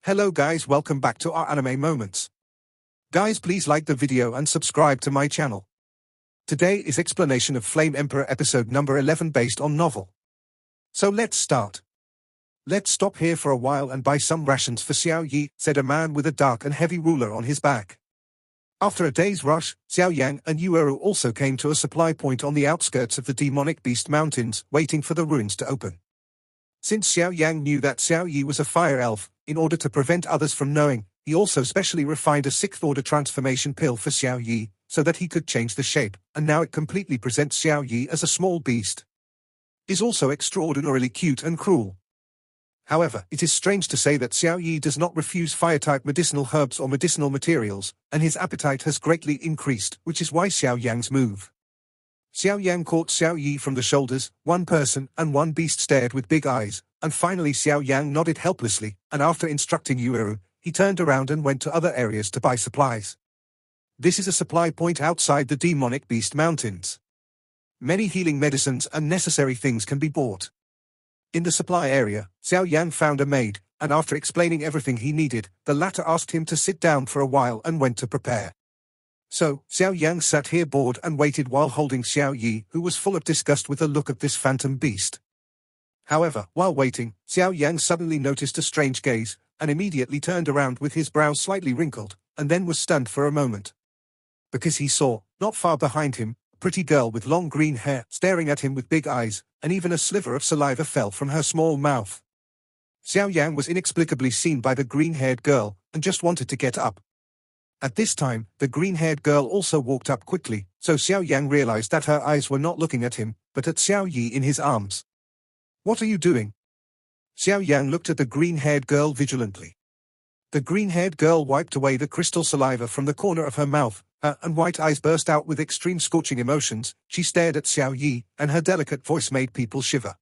Hello guys, welcome back to our anime moments. Guys, please like the video and subscribe to my channel. Today is explanation of Flame Emperor episode number 11 based on novel. So let's start. Let's stop here for a while and buy some rations for Xiao Yi, said a man with a dark and heavy ruler on his back. After a day's rush, Xiao Yan and Yueru also came to a supply point on the outskirts of the demonic beast mountains, waiting for the ruins to open. Since Xiao Yang knew that Xiao Yi was a fire elf, in order to prevent others from knowing, he also specially refined a 6th-order transformation pill for Xiao Yi, so that he could change the shape, and now it completely presents Xiao Yi as a small beast. Is also extraordinarily cute and cruel. However, it is strange to say that Xiao Yi does not refuse fire-type medicinal herbs or medicinal materials, and his appetite has greatly increased, which is why Xiao Yang's move. Xiao Yang caught Xiao Yi from the shoulders, one person and one beast stared with big eyes, and finally Xiao Yang nodded helplessly, and after instructing Yueru, he turned around and went to other areas to buy supplies. This is a supply point outside the demonic beast mountains. Many healing medicines and necessary things can be bought. In the supply area, Xiao Yang found a maid, and after explaining everything he needed, the latter asked him to sit down for a while and went to prepare. So, Xiao Yang sat here bored and waited while holding Xiao Yi, who was full of disgust with the look of this phantom beast. However, while waiting, Xiao Yang suddenly noticed a strange gaze, and immediately turned around with his brows slightly wrinkled, and then was stunned for a moment. Because he saw, not far behind him, a pretty girl with long green hair, staring at him with big eyes, and even a sliver of saliva fell from her small mouth. Xiao Yang was inexplicably seen by the green-haired girl, and just wanted to get up. At this time, the green-haired girl also walked up quickly, so Xiao Yang realized that her eyes were not looking at him, but at Xiao Yi in his arms. What are you doing? Xiao Yang looked at the green-haired girl vigilantly. The green-haired girl wiped away the crystal saliva from the corner of her mouth, her and white eyes burst out with extreme scorching emotions. She stared at Xiao Yi, and her delicate voice made people shiver.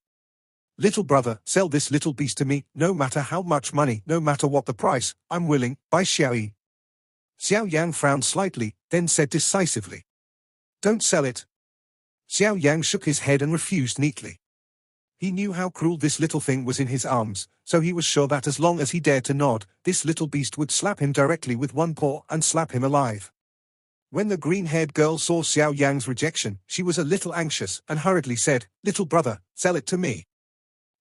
Little brother, sell this little beast to me, no matter how much money, no matter what the price, I'm willing, buy Xiao Yi. Xiao Yang frowned slightly, then said decisively. Don't sell it. Xiao Yang shook his head and refused neatly. He knew how cruel this little thing was in his arms, so he was sure that as long as he dared to nod, this little beast would slap him directly with one paw and slap him alive. When the green-haired girl saw Xiao Yang's rejection, she was a little anxious and hurriedly said, Little brother, sell it to me.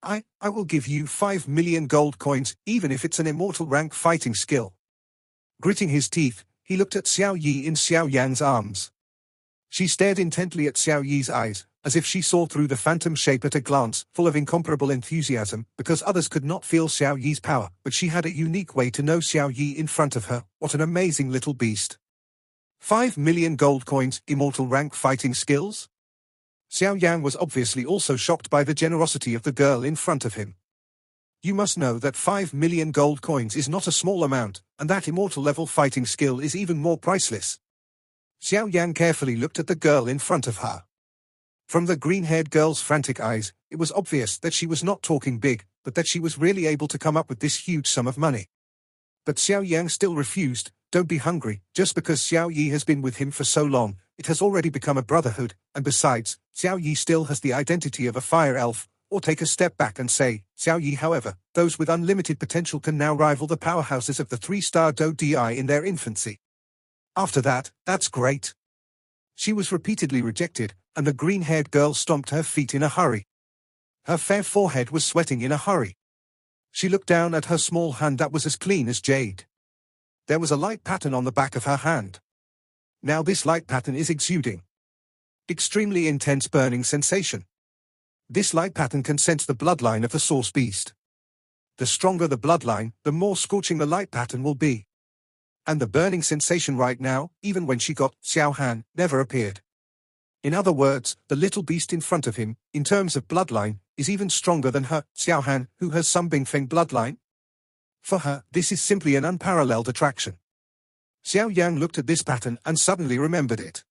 I will give you 5 million gold coins, even if it's an immortal rank fighting skill. Gritting his teeth, he looked at Xiao Yi in Xiao Yang's arms. She stared intently at Xiao Yi's eyes, as if she saw through the phantom shape at a glance, full of incomparable enthusiasm, because others could not feel Xiao Yi's power, but she had a unique way to know Xiao Yi in front of her. What an amazing little beast. 5 million gold coins, immortal rank fighting skills? Xiao Yang was obviously also shocked by the generosity of the girl in front of him. You must know that 5 million gold coins is not a small amount, and that immortal level fighting skill is even more priceless. Xiao Yang carefully looked at the girl in front of her. From the green-haired girl's frantic eyes, it was obvious that she was not talking big, but that she was really able to come up with this huge sum of money. But Xiao Yang still refused. Don't be hungry, just because Xiao Yi has been with him for so long, it has already become a brotherhood, and besides, Xiao Yi still has the identity of a fire elf. Or take a step back and say, Xiao Yi however, those with unlimited potential can now rival the powerhouses of the 3-star DODI in their infancy. After that, that's great. She was repeatedly rejected, and the green-haired girl stomped her feet in a hurry. Her fair forehead was sweating in a hurry. She looked down at her small hand that was as clean as jade. There was a light pattern on the back of her hand. Now this light pattern is exuding extremely intense burning sensation. This light pattern can sense the bloodline of the source beast. The stronger the bloodline, the more scorching the light pattern will be. And the burning sensation right now, even when she got Xiao Han, never appeared. In other words, the little beast in front of him, in terms of bloodline, is even stronger than her, Xiao Han, who has some Bingfeng bloodline. For her, this is simply an unparalleled attraction. Xiao Yang looked at this pattern and suddenly remembered it.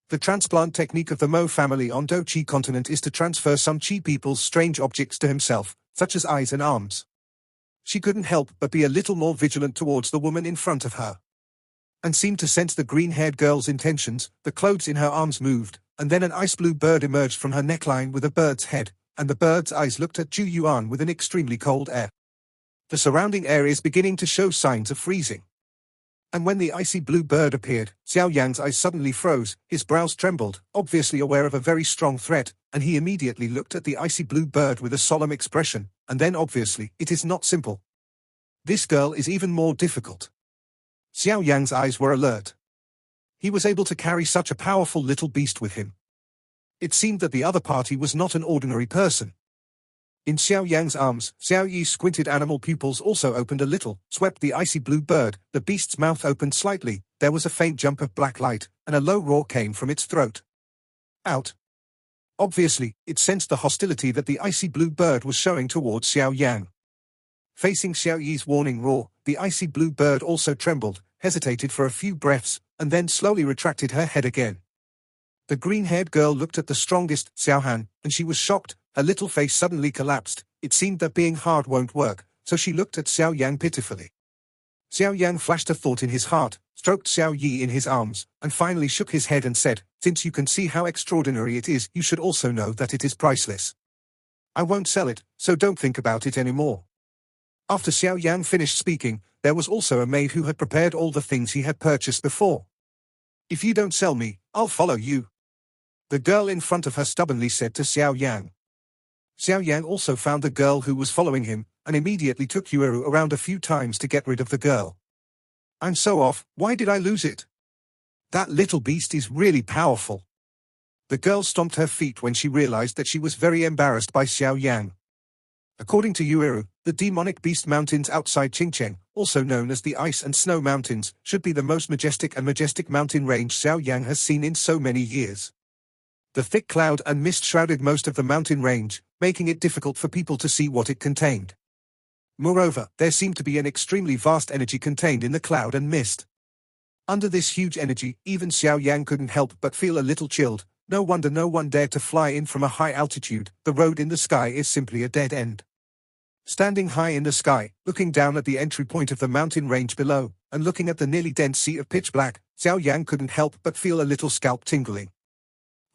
The transplant technique of the Mo family on Do Chi continent is to transfer some Chi people's strange objects to himself, such as eyes and arms. She couldn't help but be a little more vigilant towards the woman in front of her. And seemed to sense the green-haired girl's intentions. The clothes in her arms moved, and then an ice-blue bird emerged from her neckline with a bird's head, and the bird's eyes looked at Zhu Yuan with an extremely cold air. The surrounding area is beginning to show signs of freezing. And when the icy blue bird appeared, Xiao Yan's eyes suddenly froze, his brows trembled, obviously aware of a very strong threat, and he immediately looked at the icy blue bird with a solemn expression, and then obviously, it is not simple. This girl is even more difficult. Xiao Yan's eyes were alert. He was able to carry such a powerful little beast with him. It seemed that the other party was not an ordinary person. In Xiao Yan's arms, Xiao Yi's squinted animal pupils also opened a little, swept the icy blue bird, the beast's mouth opened slightly, there was a faint jump of black light, and a low roar came from its throat. Out. Obviously, it sensed the hostility that the icy blue bird was showing towards Xiao Yan. Facing Xiao Yi's warning roar, the icy blue bird also trembled, hesitated for a few breaths, and then slowly retracted her head again. The green-haired girl looked at the strongest, Xiao Han, and she was shocked. Her little face suddenly collapsed. It seemed that being hard won't work, so she looked at Xiao Yan pitifully. Xiao Yan flashed a thought in his heart, stroked Xiao Yi in his arms, and finally shook his head and said, "Since you can see how extraordinary it is, you should also know that it is priceless. I won't sell it, so don't think about it anymore." After Xiao Yan finished speaking, there was also a maid who had prepared all the things he had purchased before. "If you don't sell me, I'll follow you," the girl in front of her stubbornly said to Xiao Yan. Xiao Yan also found the girl who was following him, and immediately took Yueru around a few times to get rid of the girl. "I'm so off, why did I lose it? That little beast is really powerful." The girl stomped her feet when she realized that she was very embarrassed by Xiao Yan. According to Yueru, the demonic beast mountains outside Qingcheng, also known as the Ice and Snow Mountains, should be the most majestic mountain range Xiao Yan has seen in so many years. The thick cloud and mist shrouded most of the mountain range, making it difficult for people to see what it contained. Moreover, there seemed to be an extremely vast energy contained in the cloud and mist. Under this huge energy, even Xiao Yan couldn't help but feel a little chilled. No wonder no one dared to fly in from a high altitude. The road in the sky is simply a dead end. Standing high in the sky, looking down at the entry point of the mountain range below, and looking at the nearly dense sea of pitch black, Xiao Yan couldn't help but feel a little scalp tingling.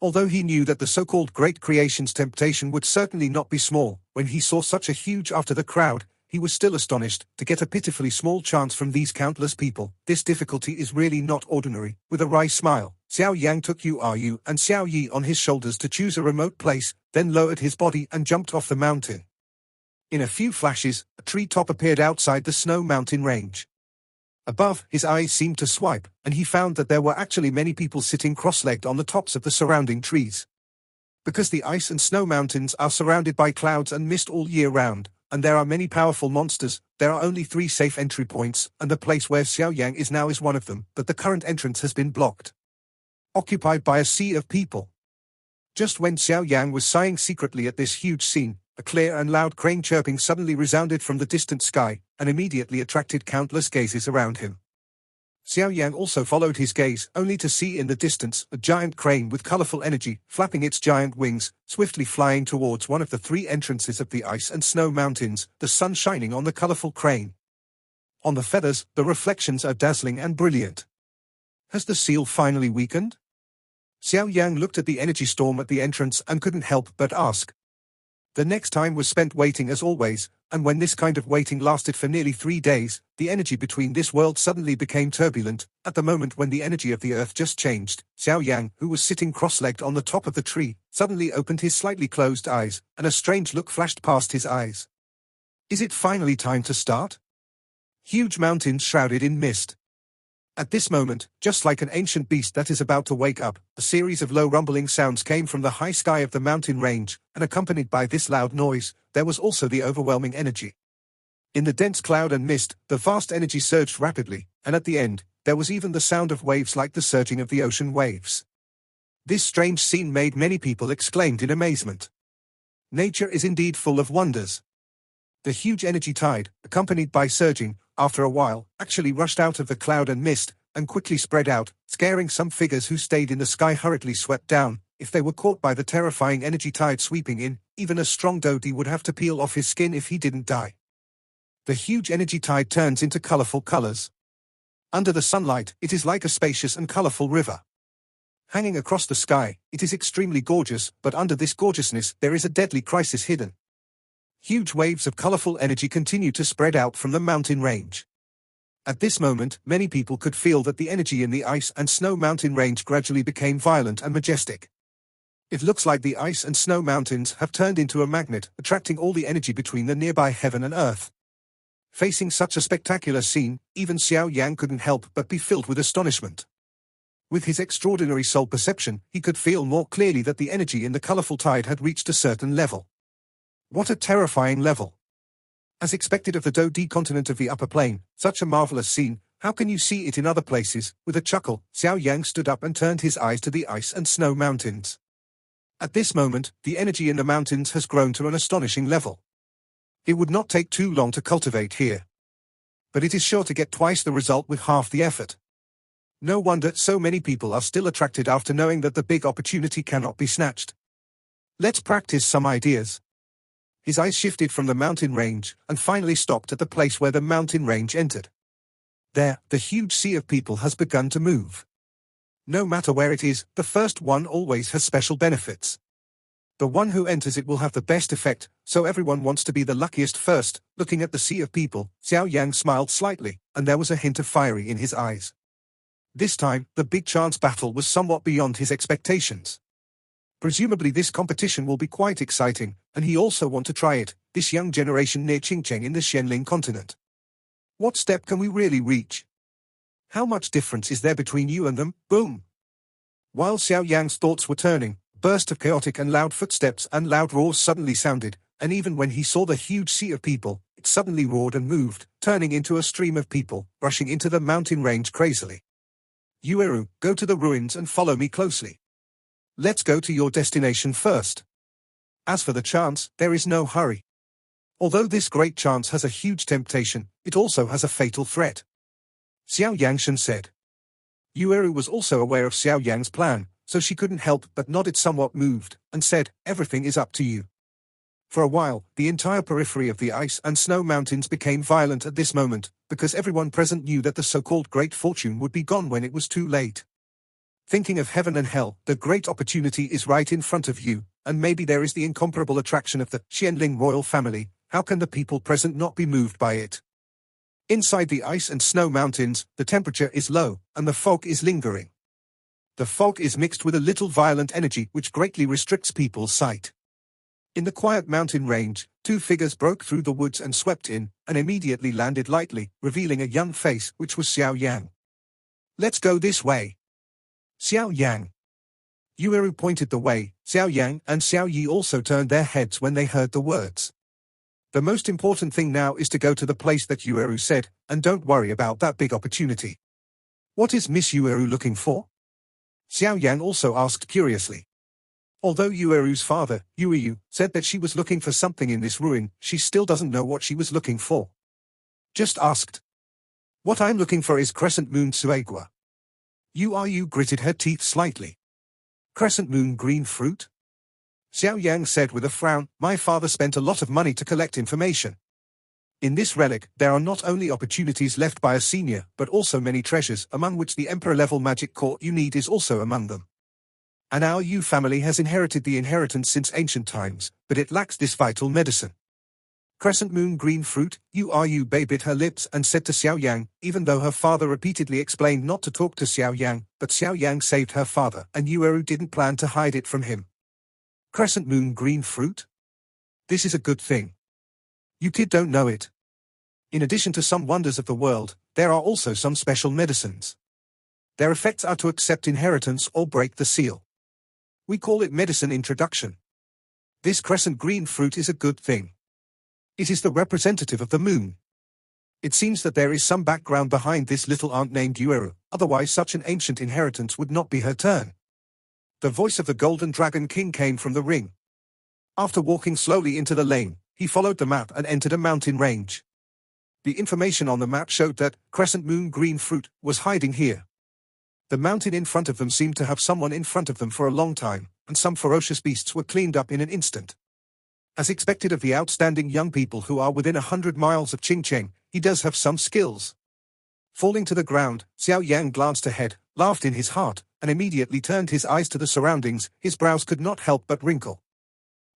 Although he knew that the so-called great creation's temptation would certainly not be small, when he saw such a huge after the crowd, he was still astonished to get a pitifully small chance from these countless people. This difficulty is really not ordinary. With a wry smile, Xiao Yang took Yu and Xiao Yi on his shoulders to choose a remote place, then lowered his body and jumped off the mountain. In a few flashes, a treetop appeared outside the snow mountain range. Above, his eyes seemed to swipe, and he found that there were actually many people sitting cross-legged on the tops of the surrounding trees. Because the ice and snow mountains are surrounded by clouds and mist all year round, and there are many powerful monsters, there are only 3 safe entry points, and the place where Xiao Yang is now is one of them, but the current entrance has been blocked. Occupied by a sea of people. Just when Xiao Yang was sighing secretly at this huge scene, a clear and loud crane chirping suddenly resounded from the distant sky, and immediately attracted countless gazes around him. Xiao Yang also followed his gaze, only to see in the distance a giant crane with colorful energy, flapping its giant wings, swiftly flying towards one of the 3 entrances of the ice and snow mountains, the sun shining on the colorful crane. On the feathers, the reflections are dazzling and brilliant. Has the seal finally weakened? Xiao Yang looked at the energy storm at the entrance and couldn't help but ask. The next time was spent waiting as always, and when this kind of waiting lasted for nearly 3 days, the energy between this world suddenly became turbulent. At the moment when the energy of the earth just changed, Xiao Yang, who was sitting cross-legged on the top of the tree, suddenly opened his slightly closed eyes, and a strange look flashed past his eyes. Is it finally time to start? Huge mountains shrouded in mist. At this moment, just like an ancient beast that is about to wake up, a series of low rumbling sounds came from the high sky of the mountain range, and accompanied by this loud noise, there was also the overwhelming energy. In the dense cloud and mist, the vast energy surged rapidly, and at the end, there was even the sound of waves like the surging of the ocean waves. This strange scene made many people exclaim in amazement. Nature is indeed full of wonders. The huge energy tide, accompanied by surging, after a while, actually rushed out of the cloud and mist, and quickly spread out, scaring some figures who stayed in the sky hurriedly swept down. If they were caught by the terrifying energy tide sweeping in, even a strong Dodi would have to peel off his skin if he didn't die. The huge energy tide turns into colorful colors. Under the sunlight, it is like a spacious and colorful river. Hanging across the sky, it is extremely gorgeous, but under this gorgeousness there is a deadly crisis hidden. Huge waves of colorful energy continued to spread out from the mountain range. At this moment, many people could feel that the energy in the ice and snow mountain range gradually became violent and majestic. It looks like the ice and snow mountains have turned into a magnet, attracting all the energy between the nearby heaven and earth. Facing such a spectacular scene, even Xiao Yan couldn't help but be filled with astonishment. With his extraordinary soul perception, he could feel more clearly that the energy in the colorful tide had reached a certain level. What a terrifying level! As expected of the Dodi continent of the upper plane, such a marvelous scene, how can you see it in other places? With a chuckle, Xiao Yang stood up and turned his eyes to the ice and snow mountains. At this moment, the energy in the mountains has grown to an astonishing level. It would not take too long to cultivate here. But it is sure to get twice the result with half the effort. No wonder so many people are still attracted after knowing that the big opportunity cannot be snatched. Let's practice some ideas. His eyes shifted from the mountain range and finally stopped at the place where the mountain range entered. There, the huge sea of people has begun to move. No matter where it is, the first one always has special benefits. The one who enters it will have the best effect, so everyone wants to be the luckiest first. Looking at the sea of people, Xiao Yang smiled slightly, and there was a hint of fiery in his eyes. This time, the big chance battle was somewhat beyond his expectations. Presumably this competition will be quite exciting, and he also want to try it, this young generation near Qingcheng in the Xianling continent. What step can we really reach? How much difference is there between you and them? Boom! While Xiao Yang's thoughts were turning, a burst of chaotic and loud footsteps and loud roars suddenly sounded, and even when he saw the huge sea of people, it suddenly roared and moved, turning into a stream of people, rushing into the mountain range crazily. Yueru, go to the ruins and follow me closely. Let's go to your destination first. As for the chance, there is no hurry. Although this great chance has a huge temptation, it also has a fatal threat. Xiao Yangshan said. Yueru was also aware of Xiao Yang's plan, so she couldn't help but nodded somewhat moved, and said, everything is up to you. For a while, the entire periphery of the ice and snow mountains became violent at this moment, because everyone present knew that the so-called great fortune would be gone when it was too late. Thinking of heaven and hell, the great opportunity is right in front of you, and maybe there is the incomparable attraction of the Xianling royal family. How can the people present not be moved by it? Inside the ice and snow mountains, the temperature is low, and the fog is lingering. The fog is mixed with a little violent energy which greatly restricts people's sight. In the quiet mountain range, two figures broke through the woods and swept in, and immediately landed lightly, revealing a young face which was Xiao Yang. Let's go this way. Xiao Yang. Yueru pointed the way. Xiao Yang and Xiao Yi also turned their heads when they heard the words. The most important thing now is to go to the place that Yueru said, and don't worry about that big opportunity. What is Miss Yueru looking for? Xiao Yang also asked curiously. Although Yueru's father, Yueyu, said that she was looking for something in this ruin, she still doesn't know what she was looking for. Just asked. What I'm looking for is Crescent Moon Suegua. Yu gritted her teeth slightly. Crescent moon green fruit? Xiao Yang said with a frown, my father spent a lot of money to collect information. In this relic, there are not only opportunities left by a senior, but also many treasures, among which the Emperor-level magic court you need is also among them. And our Yu family has inherited the inheritance since ancient times, but it lacks this vital medicine. Crescent moon green fruit, Yu bit her lips and said to Xiao Yang, even though her father repeatedly explained not to talk to Xiao Yang, but Xiao Yang saved her father, and Yueru didn't plan to hide it from him. Crescent moon green fruit? This is a good thing. You kid don't know it. In addition to some wonders of the world, there are also some special medicines. Their effects are to accept inheritance or break the seal. We call it medicine introduction. This crescent green fruit is a good thing. It is the representative of the moon. It seems that there is some background behind this little aunt named Yueru, otherwise such an ancient inheritance would not be her turn. The voice of the Golden Dragon King came from the ring. After walking slowly into the lane, he followed the map and entered a mountain range. The information on the map showed that Crescent Moon Green Fruit was hiding here. The mountain in front of them seemed to have someone in front of them for a long time, and some ferocious beasts were cleaned up in an instant. As expected of the outstanding young people who are within 100 miles of Qingcheng, he does have some skills. Falling to the ground, Xiao Yang glanced ahead, laughed in his heart, and immediately turned his eyes to the surroundings. His brows could not help but wrinkle.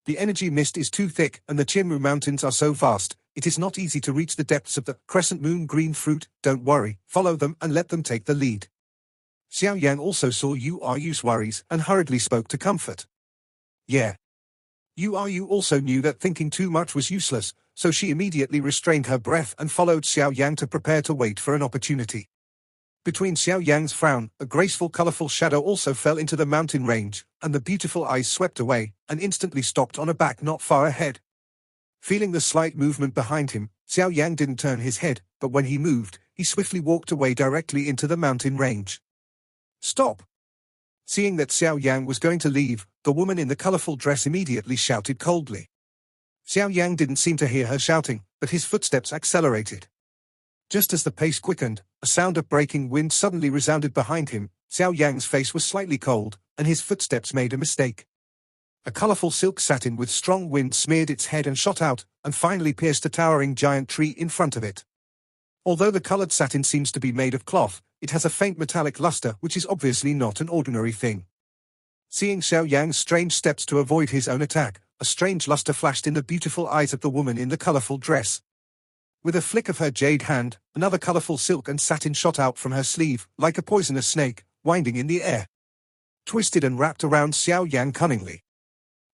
The energy mist is too thick and the Chimu Mountains are so vast, it is not easy to reach the depths of the crescent moon green fruit. Don't worry, follow them and let them take the lead. Xiao Yan also saw Yu Yu's worries and hurriedly spoke to comfort. Yeah. Yu also knew that thinking too much was useless, so she immediately restrained her breath and followed Xiao Yan to prepare to wait for an opportunity. Between Xiao Yang's frown, a graceful colorful shadow also fell into the mountain range, and the beautiful eyes swept away, and instantly stopped on a back not far ahead. Feeling the slight movement behind him, Xiao Yang didn't turn his head, but when he moved, he swiftly walked away directly into the mountain range. Stop! Seeing that Xiao Yang was going to leave, the woman in the colorful dress immediately shouted coldly. Xiao Yang didn't seem to hear her shouting, but his footsteps accelerated. Just as the pace quickened, a sound of breaking wind suddenly resounded behind him. Xiao Yang's face was slightly cold, and his footsteps made a mistake. A colorful silk satin with strong wind smeared its head and shot out, and finally pierced a towering giant tree in front of it. Although the colored satin seems to be made of cloth, it has a faint metallic luster which is obviously not an ordinary thing. Seeing Xiao Yang's strange steps to avoid his own attack, a strange luster flashed in the beautiful eyes of the woman in the colorful dress. With a flick of her jade hand, another colorful silk and satin shot out from her sleeve, like a poisonous snake, winding in the air. Twisted and wrapped around Xiao Yang cunningly.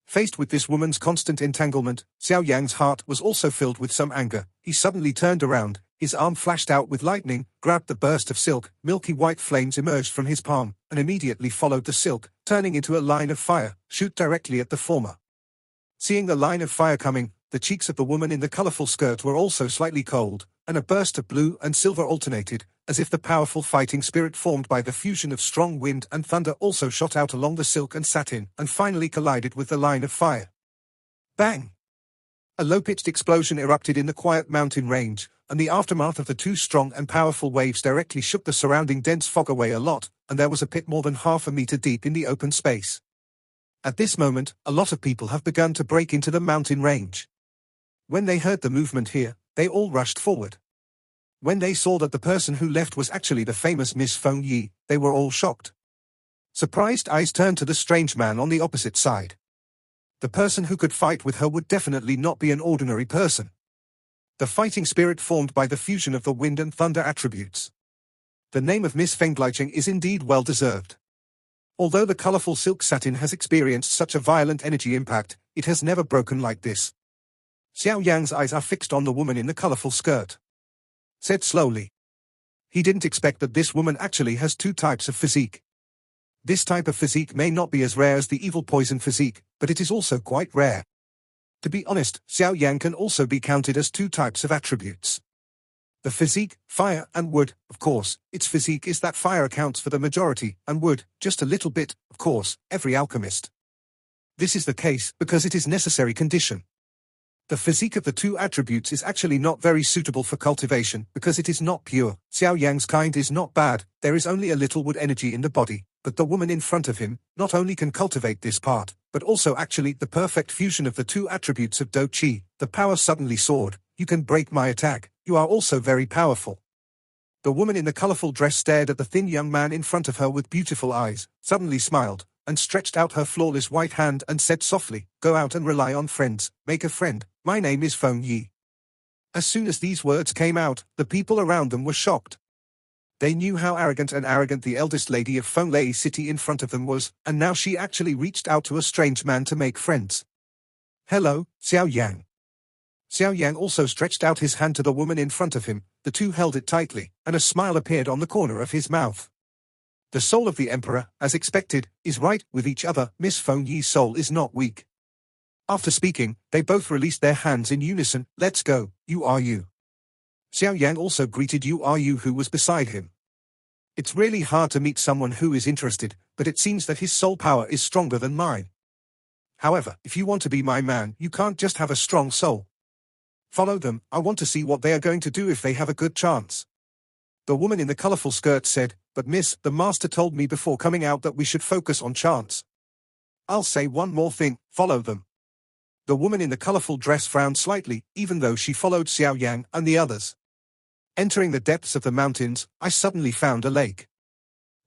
Faced with this woman's constant entanglement, Xiao Yang's heart was also filled with some anger. He suddenly turned around, his arm flashed out with lightning, grabbed the burst of silk, milky white flames emerged from his palm, and immediately followed the silk, turning into a line of fire, shoot directly at the former. Seeing the line of fire coming, the cheeks of the woman in the colorful skirt were also slightly cold, and a burst of blue and silver alternated, as if the powerful fighting spirit formed by the fusion of strong wind and thunder also shot out along the silk and satin, and finally collided with the line of fire. Bang! A low-pitched explosion erupted in the quiet mountain range, and the aftermath of the two strong and powerful waves directly shook the surrounding dense fog away a lot, and there was a pit more than half a meter deep in the open space. At this moment, a lot of people have begun to break into the mountain range. When they heard the movement here, they all rushed forward. When they saw that the person who left was actually the famous Miss Feng Yi, they were all shocked. Surprised eyes turned to the strange man on the opposite side. The person who could fight with her would definitely not be an ordinary person. The fighting spirit formed by the fusion of the wind and thunder attributes. The name of Miss Feng Licheng is indeed well deserved. Although the colorful silk satin has experienced such a violent energy impact, it has never broken like this. Xiao Yang's eyes are fixed on the woman in the colorful skirt. Said slowly. He didn't expect that this woman actually has two types of physique. This type of physique may not be as rare as the evil poison physique, but it is also quite rare. To be honest, Xiao Yang can also be counted as two types of attributes. The physique, fire and wood, of course, its physique is that fire accounts for the majority, and wood, just a little bit, of course, every alchemist. This is the case because it is necessary condition. The physique of the two attributes is actually not very suitable for cultivation because it is not pure. Xiao Yang's kind is not bad, there is only a little wood energy in the body, but the woman in front of him not only can cultivate this part, but also actually the perfect fusion of the two attributes of Do Qi. The power suddenly soared. You can break my attack, you are also very powerful. The woman in the colorful dress stared at the thin young man in front of her with beautiful eyes, suddenly smiled, and stretched out her flawless white hand and said softly, "Go out and rely on friends, make a friend, my name is Feng Yi." As soon as these words came out, the people around them were shocked. They knew how arrogant the eldest lady of Fenglei City in front of them was, and now she actually reached out to a strange man to make friends. "Hello, Xiao Yang." Xiao Yang also stretched out his hand to the woman in front of him, the two held it tightly, and a smile appeared on the corner of his mouth. The soul of the Emperor, as expected, is right with each other. Miss Feng Yi's soul is not weak. After speaking, they both released their hands in unison. "Let's go, you are you." Xiao Yang also greeted Yu Yu who was beside him. It's really hard to meet someone who is interested, but it seems that his soul power is stronger than mine. However, if you want to be my man, you can't just have a strong soul. Follow them, I want to see what they are going to do if they have a good chance. The woman in the colorful skirt said, "But miss, the master told me before coming out that we should focus on chance." "I'll say one more thing, follow them." The woman in the colorful dress frowned slightly, even though she followed Xiao Yang and the others. Entering the depths of the mountains, I suddenly found a lake.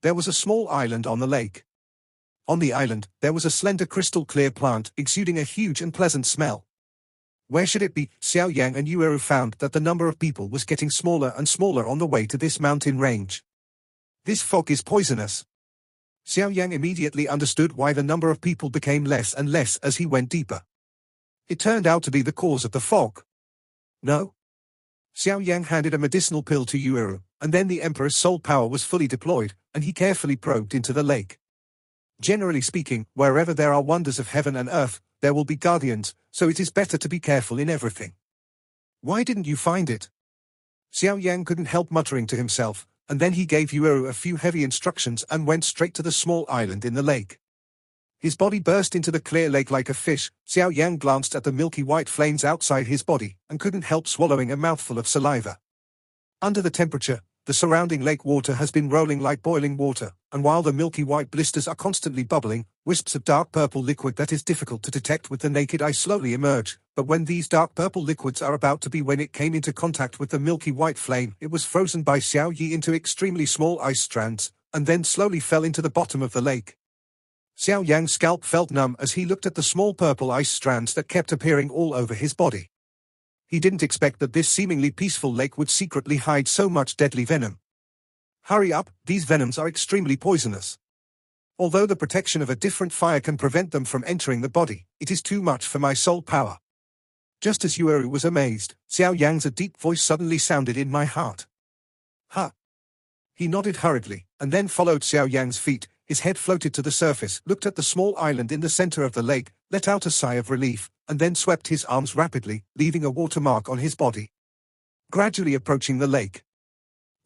There was a small island on the lake. On the island, there was a slender crystal-clear plant exuding a huge and pleasant smell. Where should it be? Xiao Yan and Yueru found that the number of people was getting smaller and smaller on the way to this mountain range. This fog is poisonous. Xiao Yan immediately understood why the number of people became less and less as he went deeper. It turned out to be the cause of the fog. No? Xiao Yang handed a medicinal pill to Yueru, and then the Emperor's soul power was fully deployed, and he carefully probed into the lake. Generally speaking, wherever there are wonders of heaven and earth, there will be guardians, so it is better to be careful in everything. Why didn't you find it? Xiao Yang couldn't help muttering to himself, and then he gave Yueru a few heavy instructions and went straight to the small island in the lake. His body burst into the clear lake like a fish. Xiao Yang glanced at the milky white flames outside his body, and couldn't help swallowing a mouthful of saliva. Under the temperature, the surrounding lake water has been rolling like boiling water, and while the milky white blisters are constantly bubbling, wisps of dark purple liquid that is difficult to detect with the naked eye slowly emerge. But when these dark purple liquids are about to be when it came into contact with the milky white flame, it was frozen by Xiao Yi into extremely small ice strands, and then slowly fell into the bottom of the lake. Xiao Yang's scalp felt numb as he looked at the small purple ice strands that kept appearing all over his body. He didn't expect that this seemingly peaceful lake would secretly hide so much deadly venom. Hurry up, these venoms are extremely poisonous. Although the protection of a different fire can prevent them from entering the body, it is too much for my soul power. Just as Yueru was amazed, Xiao Yang's deep voice suddenly sounded in my heart. Huh. He nodded hurriedly, and then followed Xiao Yang's feet. His head floated to the surface, looked at the small island in the center of the lake, let out a sigh of relief, and then swept his arms rapidly, leaving a watermark on his body. Gradually approaching the lake.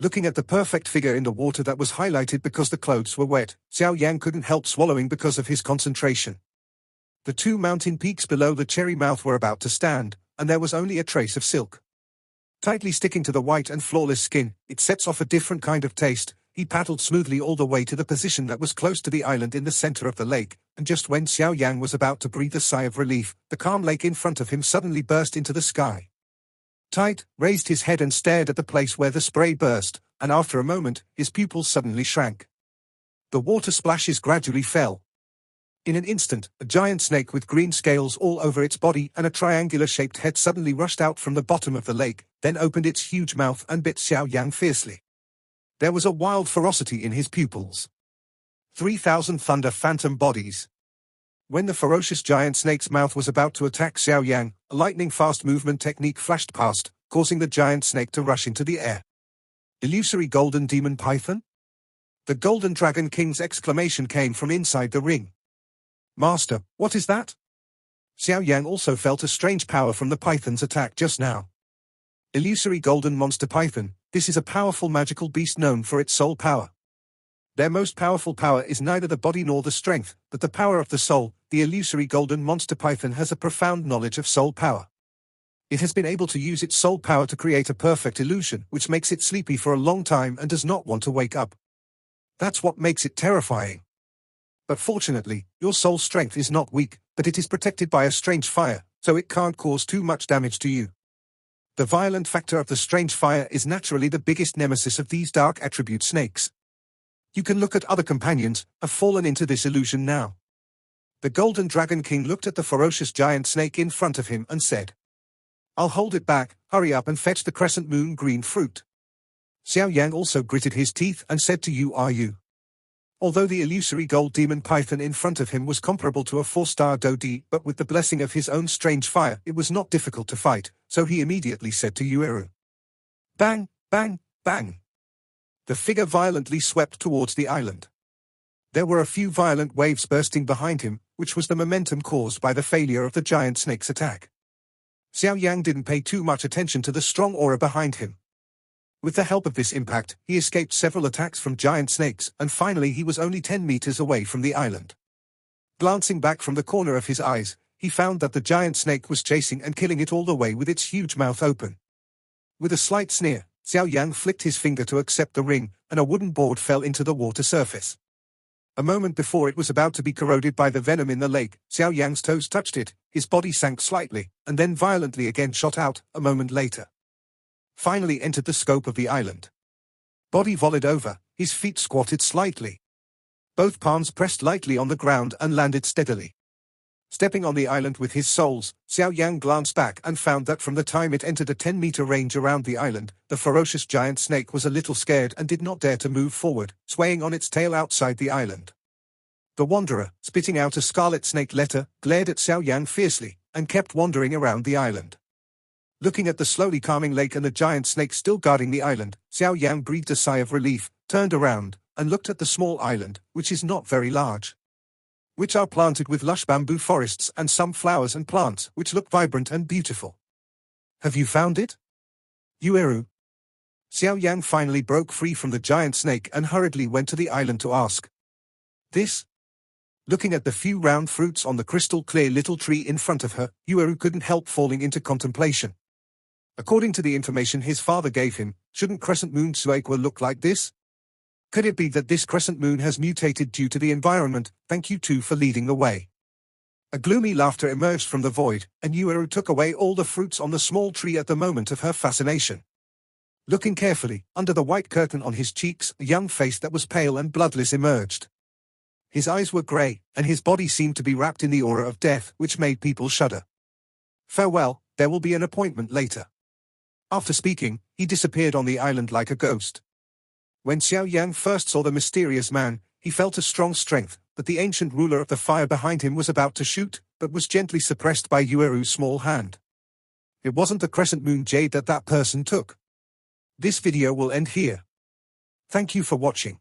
Looking at the perfect figure in the water that was highlighted because the clothes were wet, Xiao Yang couldn't help swallowing because of his concentration. The two mountain peaks below the cherry mouth were about to stand, and there was only a trace of silk. Tightly sticking to the white and flawless skin, it sets off a different kind of taste. He paddled smoothly all the way to the position that was close to the island in the center of the lake, and just when Xiao Yang was about to breathe a sigh of relief, the calm lake in front of him suddenly burst into the sky. Tide raised his head and stared at the place where the spray burst, and after a moment, his pupils suddenly shrank. The water splashes gradually fell. In an instant, a giant snake with green scales all over its body and a triangular-shaped head suddenly rushed out from the bottom of the lake, then opened its huge mouth and bit Xiao Yang fiercely. There was a wild ferocity in his pupils. 3,000 thunder phantom bodies. When the ferocious giant snake's mouth was about to attack Xiao Yang, a lightning-fast movement technique flashed past, causing the giant snake to rush into the air. Illusory golden demon python? The golden dragon king's exclamation came from inside the ring. Master, what is that? Xiao Yang also felt a strange power from the python's attack just now. Illusory golden monster python, this is a powerful magical beast known for its soul power. Their most powerful power is neither the body nor the strength, but the power of the soul. The illusory golden monster python has a profound knowledge of soul power. It has been able to use its soul power to create a perfect illusion, which makes it sleepy for a long time and does not want to wake up. That's what makes it terrifying. But fortunately, your soul strength is not weak, but it is protected by a strange fire, so it can't cause too much damage to you. The violent factor of the strange fire is naturally the biggest nemesis of these dark attribute snakes. You can look at other companions, have fallen into this illusion now. The Golden Dragon King looked at the ferocious giant snake in front of him and said, I'll hold it back, hurry up and fetch the crescent moon green fruit. Xiao Yang also gritted his teeth and said to you are you. Although the illusory gold demon python in front of him was comparable to a 4-star Dodi, but with the blessing of his own strange fire, it was not difficult to fight, so he immediately said to Yueru. Bang, bang, bang. The figure violently swept towards the island. There were a few violent waves bursting behind him, which was the momentum caused by the failure of the giant snake's attack. Xiao Yang didn't pay too much attention to the strong aura behind him. With the help of this impact, he escaped several attacks from giant snakes, and finally he was only 10 meters away from the island. Glancing back from the corner of his eyes, he found that the giant snake was chasing and killing it all the way with its huge mouth open. With a slight sneer, Xiao Yang flicked his finger to accept the ring, and a wooden board fell into the water surface. A moment before it was about to be corroded by the venom in the lake, Xiao Yang's toes touched it, his body sank slightly, and then violently again shot out, a moment later. Finally entered the scope of the island. Body volleyed over, his feet squatted slightly. Both palms pressed lightly on the ground and landed steadily. Stepping on the island with his soles, Xiao Yan glanced back and found that from the time it entered a 10-meter range around the island, the ferocious giant snake was a little scared and did not dare to move forward, swaying on its tail outside the island. The wanderer, spitting out a scarlet snake letter, glared at Xiao Yan fiercely, and kept wandering around the island. Looking at the slowly calming lake and the giant snake still guarding the island, Xiao Yan breathed a sigh of relief, turned around, and looked at the small island, which is not very large, which are planted with lush bamboo forests and some flowers and plants which look vibrant and beautiful. Have you found it? Yueru? Xiao Yan finally broke free from the giant snake and hurriedly went to the island to ask. This? Looking at the few round fruits on the crystal-clear little tree in front of her, Yueru couldn't help falling into contemplation. According to the information his father gave him, shouldn't crescent moon Suekwa look like this? Could it be that this crescent moon has mutated due to the environment? Thank you two for leading the way. A gloomy laughter emerged from the void, and Yueru took away all the fruits on the small tree at the moment of her fascination. Looking carefully, under the white curtain on his cheeks, a young face that was pale and bloodless emerged. His eyes were grey, and his body seemed to be wrapped in the aura of death, which made people shudder. Farewell, there will be an appointment later. After speaking, he disappeared on the island like a ghost. When Xiao Yan first saw the mysterious man, he felt a strong strength, but the ancient ruler of the fire behind him was about to shoot, but was gently suppressed by Yueru's small hand. It wasn't the crescent moon jade that person took. This video will end here. Thank you for watching.